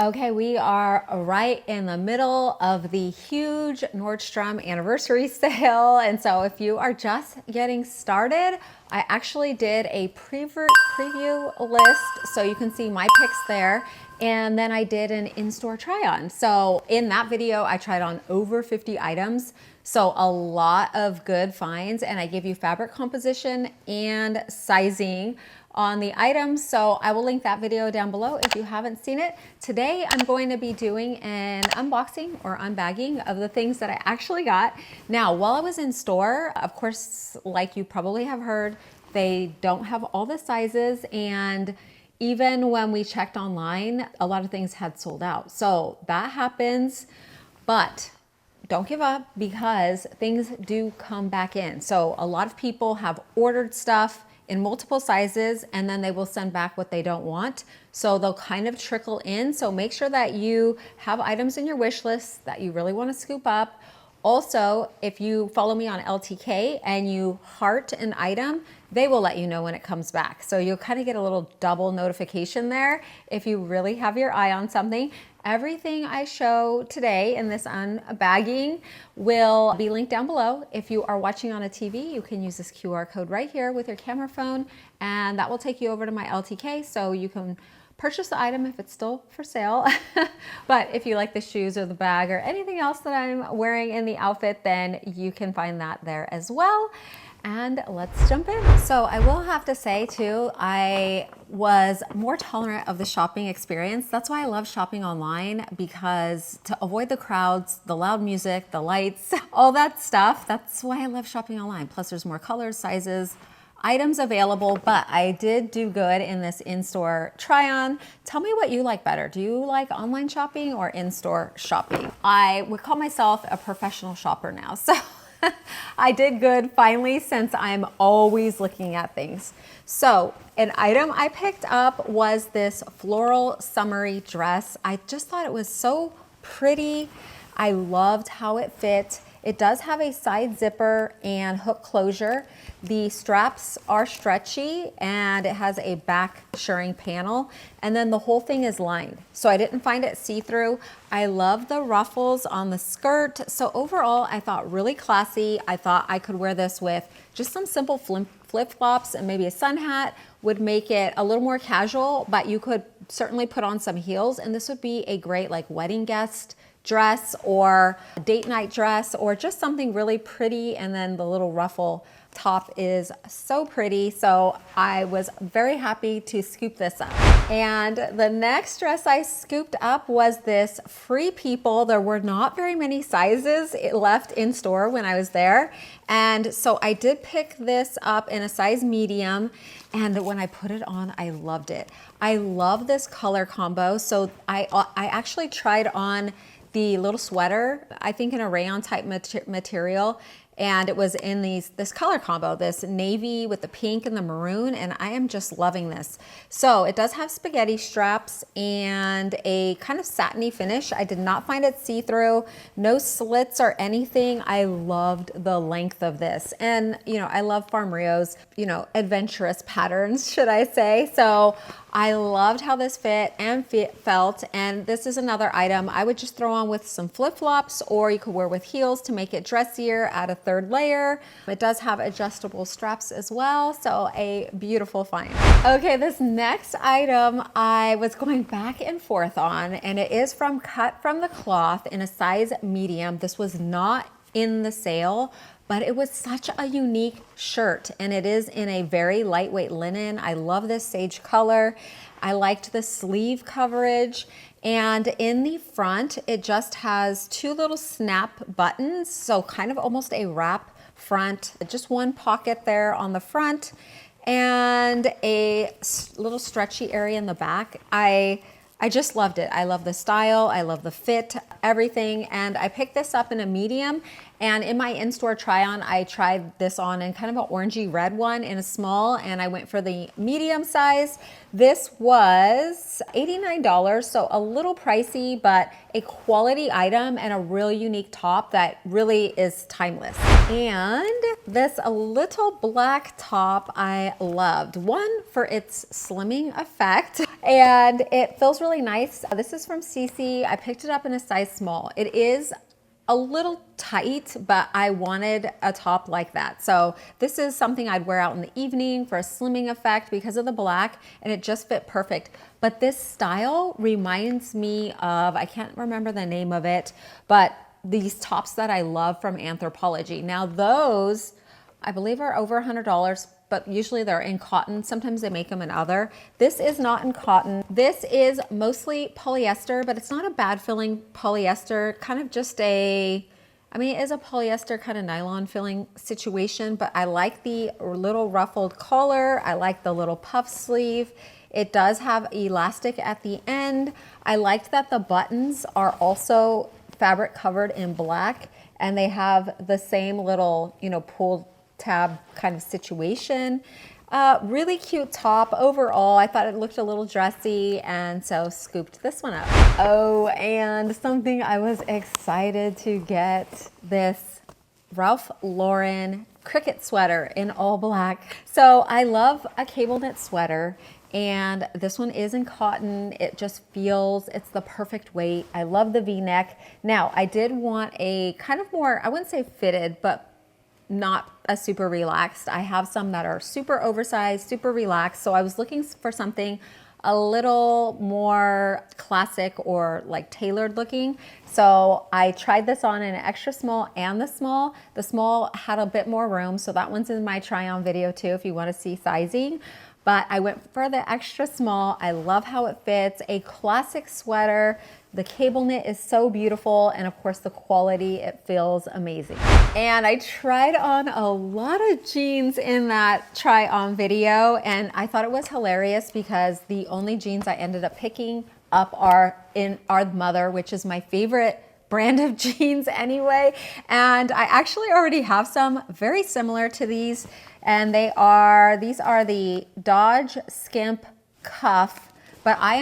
Okay, we are right in the middle of the huge Nordstrom anniversary sale. And so if you are just getting started, I actually did a preview list so you can see my picks there. And then I did an in-store try on. So in that video, I tried on over 50 items. So a lot of good finds, and I give you fabric composition and sizing on the items. So I will link that video down below if you haven't seen it. Today, I'm going to be doing an unboxing or unbagging of the things that I actually got. Now, while I was in store, of course, like you probably have heard, they don't have all the sizes, and even when we checked online, a lot of things had sold out. So that happens, but don't give up because things do come back in. So a lot of people have ordered stuff in multiple sizes, and then they will send back what they don't want. So they'll kind of trickle in. So make sure that you have items in your wish list that you really want to scoop up. Also, if you follow me on LTK and you heart an item, they will let you know when it comes back. So you'll kind of get a little double notification there if you really have your eye on something. Everything I show today in this unbagging will be linked down below. If you are watching on a TV, you can use this QR code right here with your camera phone, and that will take you over to my LTK so you can purchase the item if it's still for sale. But if you like the shoes or the bag or anything else that I'm wearing in the outfit, then you can find that there as well. And let's jump in. So I will have to say too, I was more tolerant of the shopping experience. That's why I love shopping online, because to avoid the crowds, the loud music, the lights, all that stuff, that's why I love shopping online. Plus there's more colors, sizes, items available, but I did do good in this in-store try-on. Tell me what you like better. Do you like online shopping or in-store shopping? I would call myself a professional shopper now, so I did good finally, since I'm always looking at things. So an item I picked up was this floral summery dress. I just thought it was so pretty. I loved how it fit. It does have a side zipper and hook closure. The straps are stretchy and it has a back shirring panel, and then the whole thing is lined. So I didn't find it see-through. I love the ruffles on the skirt. So overall, I thought really classy. I thought I could wear this with just some simple flip-flops and maybe a sun hat would make it a little more casual, but you could certainly put on some heels, and this would be a great like wedding guest dress or a date night dress, or just something really pretty. And then the little ruffle top is so pretty. So I was very happy to scoop this up. And the next dress I scooped up was this Free People. There were not very many sizes left in store when I was there. And so I did pick this up in a size medium. And when I put it on, I loved it. I love this color combo. So I actually tried on the little sweater, I think in a rayon type material, and it was in this color combo, this navy with the pink and the maroon, and I am just loving this. So it does have spaghetti straps and a kind of satiny finish. I did not find it see-through, no slits or anything. I loved the length of this. And you know, I love Farm Rio's, you know, adventurous patterns, should I say. So I loved how this fit and felt, and this is another item I would just throw on with some flip-flops, or you could wear with heels to make it dressier, add a third layer. It does have adjustable straps as well, so a beautiful find. Okay, this next item I was going back and forth on, and it is cut from the Kloth in a size medium. This was not in the sale, but it was such a unique shirt, and it is in a very lightweight linen. I love this sage color. I liked the sleeve coverage, and in the front, it just has two little snap buttons, so kind of almost a wrap front, just one pocket there on the front, and a little stretchy area in the back. I just loved it. I love the style, I love the fit, everything, and I picked this up in a medium. And in my in-store try-on, I tried this on in kind of an orangey red one in a small, and I went for the medium size. This was $89, so a little pricey, but a quality item and a really unique top that really is timeless. And this little black top I loved. One, for its slimming effect. And it feels really nice. This is from CeCe. I picked it up in a size small. It is a little tight, but I wanted a top like that. So this is something I'd wear out in the evening for a slimming effect because of the black, and it just fit perfect. But this style reminds me of, I can't remember the name of it, but these tops that I love from Anthropologie. Now those, I believe, are over $100, but usually they're in cotton. Sometimes they make them in other. This is not in cotton. This is mostly polyester, but it's not a bad feeling polyester, kind of just a, I mean, it is a polyester kind of nylon filling situation, but I like the little ruffled collar. I like the little puff sleeve. It does have elastic at the end. I liked that the buttons are also fabric covered in black, and they have the same little, you know, pulled tab kind of situation. Really cute top overall. I thought it looked a little dressy, and so scooped this one up. Oh, and something I was excited to get, this Ralph Lauren cricket sweater in all black. So I love a cable knit sweater, and this one is in cotton. It just feels, it's the perfect weight. I love the V-neck. Now I did want a kind of more, I wouldn't say fitted, but not a super relaxed. I have some that are super oversized, super relaxed. So I was looking for something a little more classic or like tailored looking. So I tried this on in an extra small and the small. The small had a bit more room, so that one's in my try on video too if you want to see sizing. But I went for the extra small. I love how it fits. A classic sweater. The cable knit is so beautiful, and of course the quality, it feels amazing. And I tried on a lot of jeans in that try on video, and I thought it was hilarious because the only jeans I ended up picking up are in Our Mother, which is my favorite brand of jeans anyway. And I actually already have some very similar to these, and these are the Dodge Skimp Cuff, but I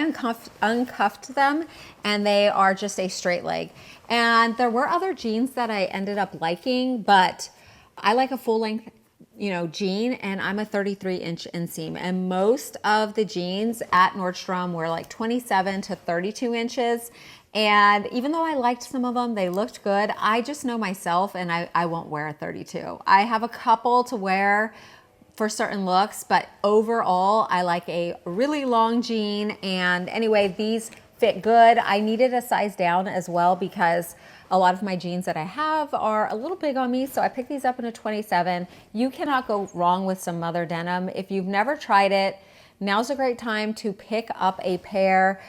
uncuffed them, and they are just a straight leg. And there were other jeans that I ended up liking, but I like a full length, you know, jean, and I'm a 33-inch inseam, and most of the jeans at Nordstrom were like 27 to 32 inches. And even though I liked some of them, they looked good, I just know myself, and I won't wear a 32. I have a couple to wear for certain looks, but overall I like a really long jean. And anyway, these fit good. I needed a size down as well because a lot of my jeans that I have are a little big on me, so I picked these up in a 27. You cannot go wrong with some Mother denim. If you've never tried it, now's a great time to pick up a pair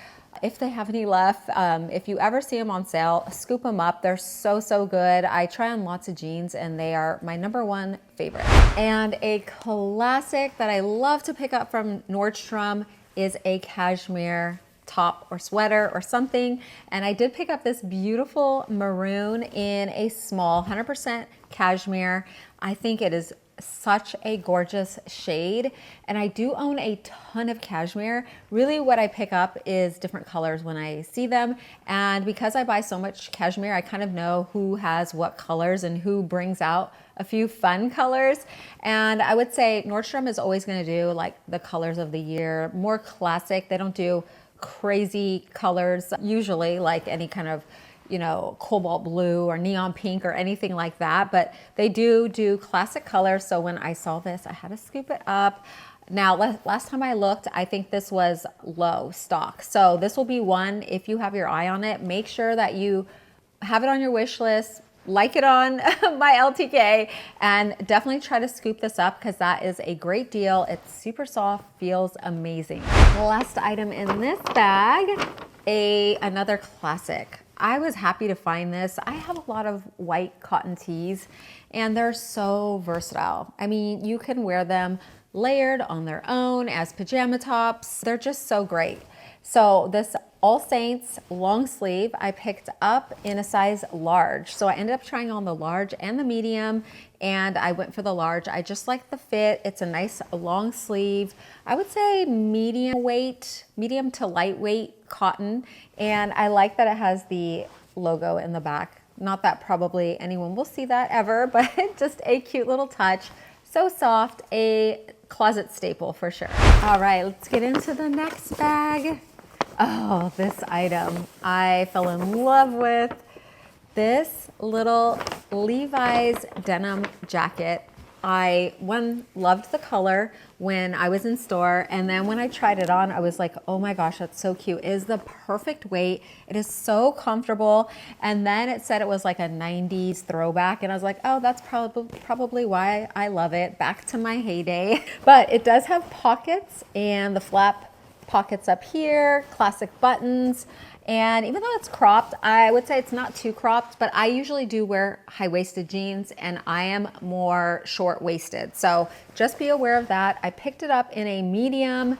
if they have any left. If you ever see them on sale, scoop them up. They're so, so good. I try on lots of jeans, and they are my #1 favorite. And a classic that I love to pick up from Nordstrom is a cashmere top or sweater or something. And I did pick up this beautiful maroon in a small 100% cashmere. I think it is such a gorgeous shade, and I do own a ton of cashmere. Really what I pick up is different colors when I see them, and because I buy so much cashmere, I kind of know who has what colors and who brings out a few fun colors. And I would say Nordstrom is always going to do like the colors of the year, more classic. They don't do crazy colors usually, like any kind of, you know, cobalt blue or neon pink or anything like that, but they do classic colors. So when I saw this, I had to scoop it up. Now, last time I looked, I think this was low stock. So this will be one, if you have your eye on it, make sure that you have it on your wish list, like it on my LTK, and definitely try to scoop this up because that is a great deal. It's super soft, feels amazing. The last item in this bag, another classic. I was happy to find this. I have a lot of white cotton tees, and they're so versatile. I mean, you can wear them layered on their own as pajama tops. They're just so great. So this All Saints long sleeve I picked up in a size large. So I ended up trying on the large and the medium, and I went for the large. I just like the fit. It's a nice long sleeve. I would say medium to lightweight cotton. And I like that it has the logo in the back. Not that probably anyone will see that ever, but just a cute little touch. So soft, a closet staple for sure. All right, let's get into the next bag. Oh, this item I fell in love with. This little Levi's denim jacket. I loved the color when I was in store, and then when I tried it on, I was like, oh my gosh, that's so cute. It is the perfect weight. It is so comfortable. And then it said it was like a 90s throwback, and I was like, oh, that's probably why I love it. Back to my heyday. But it does have pockets, and the flap pockets up here, classic buttons. And even though it's cropped, I would say it's not too cropped, but I usually do wear high-waisted jeans, and I am more short-waisted. So just be aware of that. I picked it up in a medium,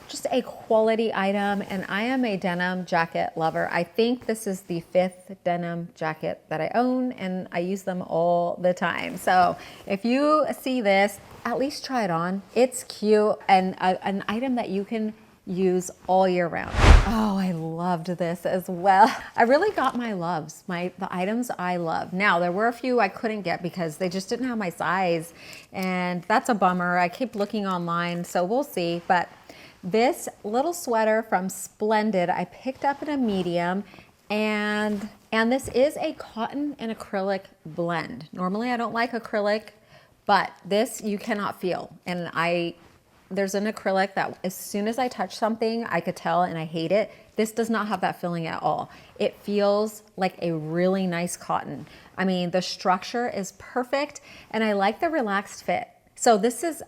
just a quality item, and I am a denim jacket lover. I think this is the 5th denim jacket that I own, and I use them all the time. So if you see this, at least try it on. It's cute and an item that you can use all year round. Oh, I loved this as well. I really got my loves, the items I love. Now, there were a few I couldn't get because they just didn't have my size, and that's a bummer. I keep looking online, so we'll see. But this little sweater from Splendid, I picked up in a medium, and this is a cotton and acrylic blend. Normally, I don't like acrylic, but this you cannot feel, and there's an acrylic that as soon as I touch something, I could tell, and I hate it. This does not have that feeling at all. It feels like a really nice cotton. I mean, the structure is perfect, and I like the relaxed fit. So this is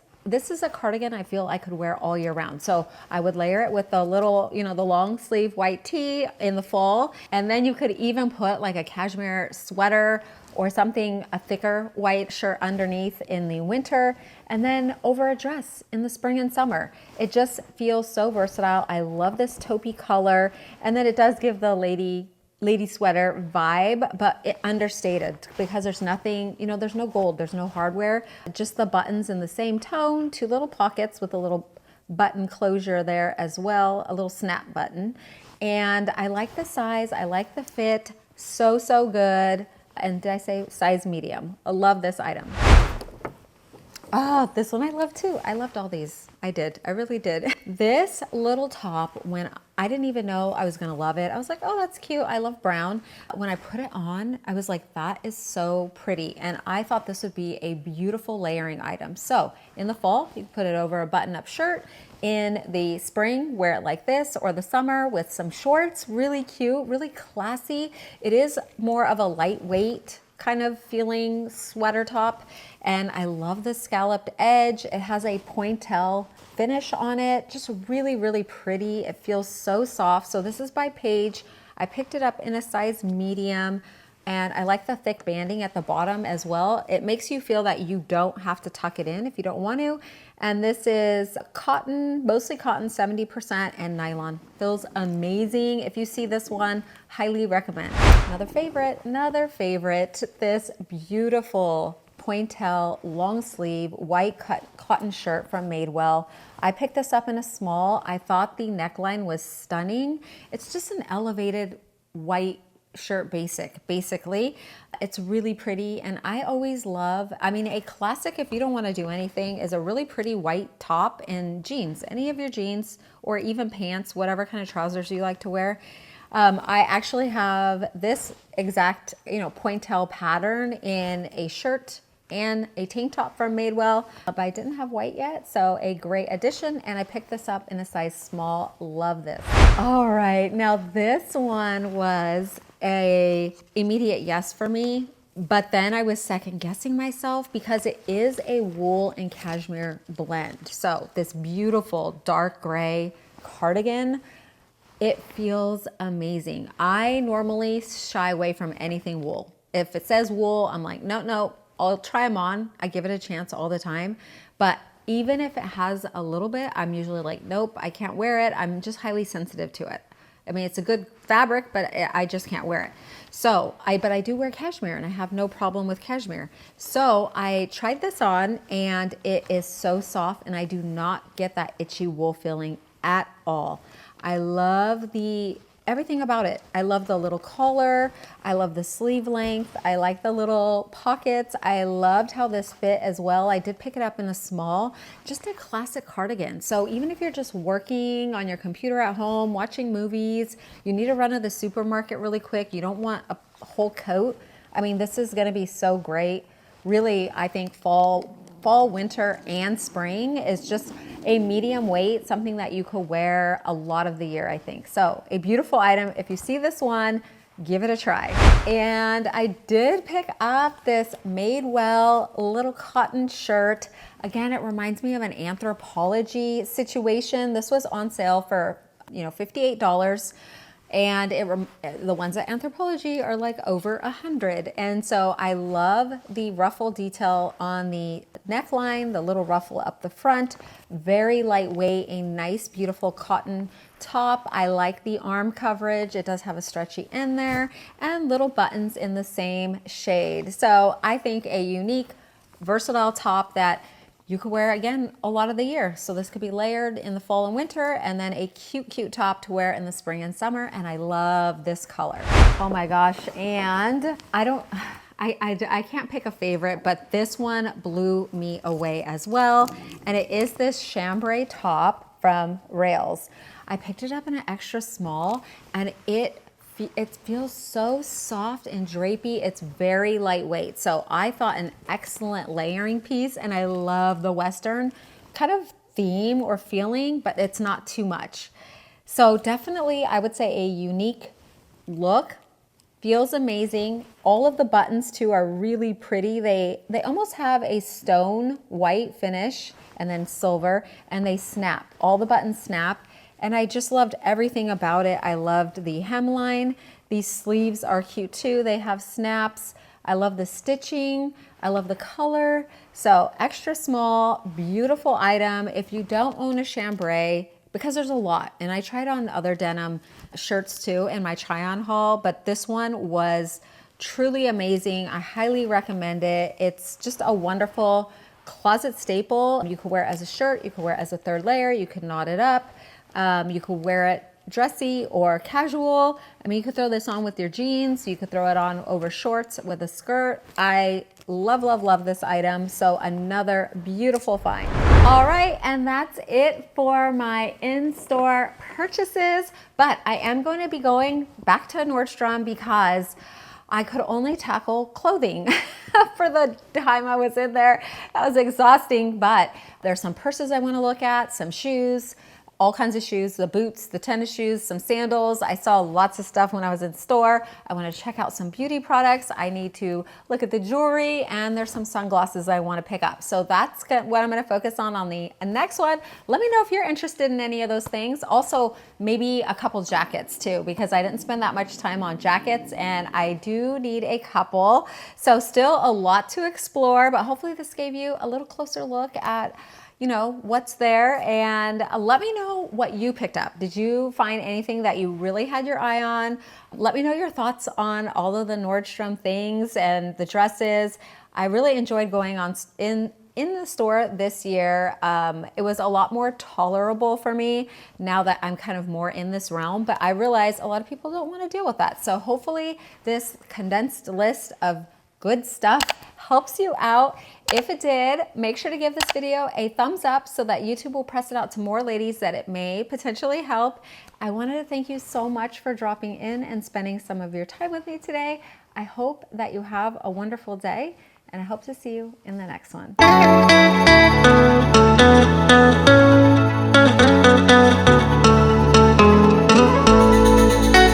a cardigan I feel I could wear all year round. So I would layer it with the little, the long sleeve white tee in the fall, and then you could even put like a cashmere sweater or something, a thicker white shirt underneath in the winter, and then over a dress in the spring and summer. It just feels so versatile. I love this taupey color, and then it does give the lady sweater vibe, but it understated because there's nothing, there's no gold, there's no hardware, just the buttons in the same tone, 2 little pockets with a little button closure there as well, a little snap button. And I like the size, I like the fit, so good. And did I say size medium? I love this item. Oh, this one I love too. I loved all these. I did. I really did. This little top, when I didn't even know I was going to love it, I was like, oh, that's cute. I love brown. When I put it on, I was like, that is so pretty. And I thought this would be a beautiful layering item. So in the fall, you can put it over a button-up shirt. In the spring, wear it like this, or the summer with some shorts. Really cute, really classy. It is more of a lightweight kind of feeling sweater top, and I love the scalloped edge. It has a Pointelle finish on it, just really pretty. It feels so soft. So this is by Paige. I picked it up in a size medium, and I like the thick banding at the bottom as well. It makes you feel that you don't have to tuck it in if you don't want to. And this is cotton, mostly cotton, 70%, and nylon. Feels amazing. If you see this one, highly recommend. Another favorite, this beautiful Pointelle long sleeve white cotton shirt from Madewell. I picked this up in a small. I thought the neckline was stunning. It's just an elevated white shirt basically. It's really pretty, and I always love, a classic, if you don't want to do anything, is a really pretty white top and jeans, any of your jeans or even pants, whatever kind of trousers you like to wear. I actually have this exact, Pointelle pattern in a shirt and a tank top from Madewell, but I didn't have white yet, so a great addition, and I picked this up in a size small. Love this. All right, now this one was a immediate yes for me, but then I was second guessing myself because it is a wool and cashmere blend. So this beautiful dark gray cardigan, it feels amazing. I normally shy away from anything wool. If it says wool, I'm like, no, I'll try them on. I give it a chance all the time. But even if it has a little bit, I'm usually like, nope, I can't wear it. I'm just highly sensitive to it. It's a good fabric, but I just can't wear it. So but I do wear cashmere, and I have no problem with cashmere. So I tried this on, and it is so soft, and I do not get that itchy wool feeling at all. I love the everything about it. I love the little collar. I love the sleeve length. I like the little pockets. I loved how this fit as well. I did pick it up in a small, just a classic cardigan. So even if you're just working on your computer at home, watching movies, you need to run to the supermarket really quick. You don't want a whole coat. I mean, this is gonna be so great. Really, I think fall, winter, and spring is just a medium weight, something that you could wear a lot of the year, I think. So a beautiful item. If you see this one, give it a try. And I did pick up this Madewell little cotton shirt. Again, it reminds me of an Anthropology situation. This was on sale for, you know, $58. And the ones at Anthropology are like over 100. And so I love the ruffle detail on the neckline, the little ruffle up the front, very lightweight, a nice, beautiful cotton top. I like the arm coverage. It does have a stretchy end there and little buttons in the same shade. So I think a unique, versatile top that you could wear, again, a lot of the year. So this could be layered in the fall and winter, and then a cute, cute top to wear in the spring and summer. And I love this color. Oh my gosh. And I can't pick a favorite, but this one blew me away as well. And it is this chambray top from Rails. I picked it up in an extra small, and it feels so soft and drapey. It's very lightweight. So I thought an excellent layering piece, and I love the Western kind of theme or feeling, but it's not too much. So definitely, I would say a unique look. Feels amazing. All of the buttons too are really pretty. They almost have a stone white finish and then silver, and they snap. All the buttons snap. And I just loved everything about it. I loved the hemline. These sleeves are cute too. They have snaps. I love the stitching. I love the color. So extra small, beautiful item. If you don't own a chambray, because there's a lot, and I tried on other denim shirts too in my try on haul, but this one was truly amazing. I highly recommend it. It's just a wonderful closet staple. You could wear it as a shirt. You could wear it as a third layer. You could knot it up. You could wear it dressy or casual. I mean, you could throw this on with your jeans. You could throw it on over shorts with a skirt. I love, love, love this item. So another beautiful find. All right, and that's it for my in-store purchases. But I am going to be going back to Nordstrom because I could only tackle clothing for the time I was in there. That was exhausting, but there's some purses I want to look at, some shoes, all kinds of shoes, the boots, the tennis shoes, some sandals. I saw lots of stuff when I was in store. I want to check out some beauty products. I need to look at the jewelry, and there's some sunglasses I want to pick up. So that's what I'm going to focus on the next one. Let me know if you're interested in any of those things. Also, maybe a couple jackets too, because I didn't spend that much time on jackets, and I do need a couple. So still a lot to explore, but hopefully this gave you a little closer look at, you know, what's there, and let me know what you picked up. Did you find anything that you really had your eye on? Let me know your thoughts on all of the Nordstrom things and the dresses. I really enjoyed going on in the store this year. It was a lot more tolerable for me now that I'm kind of more in this realm, but I realize a lot of people don't want to deal with that. So hopefully this condensed list of good stuff helps you out. If it did, make sure to give this video a thumbs up so that YouTube will press it out to more ladies that it may potentially help. I wanted to thank you so much for dropping in and spending some of your time with me today. I hope that you have a wonderful day, and I hope to see you in the next one.